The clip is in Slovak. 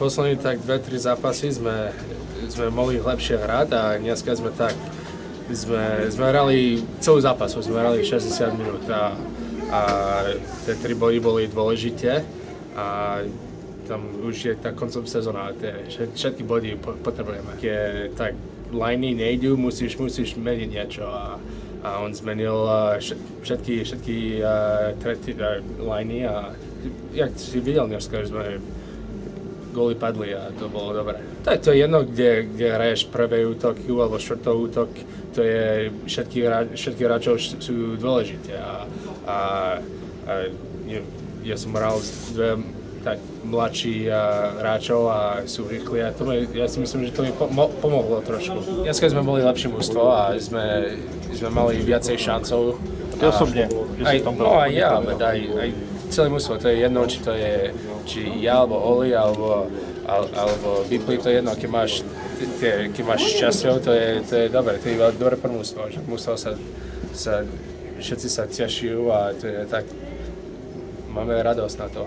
poslední tak 2-3 zápasy sme mohli lepšie hrať a dneska sme hrali celú zápasu, sme hrali 60 minút a tie 3 body boli dôležité a tam už je tá koncom sezóna, všetky body potrebujeme. Keď tak liney nejdú, musíš meniť niečo a on zmenil všetky liney a jak si videl dneska, že sme góly padli a to bolo dobré. To je jedno, kde hraješ prvý útok alebo štvrtý útok, to je všetky hráčov sú dôležité a ja som hral s tak mladší hráčov a sú rýchli a ja si myslím, že to mi pomohlo trošku. Dneska sme boli lepšie mužstvo a sme mali viacej šancov. Ty osobne? Aj ja, aj celé mužstvo, to je jedno, či ja, alebo Oli, alebo Vypli, to je jedno, keď máš šťastie, to je dobré, to je dobré pre mužstvo, že mužstvo všetci sa tešujú a to je tak, máme radosť na to.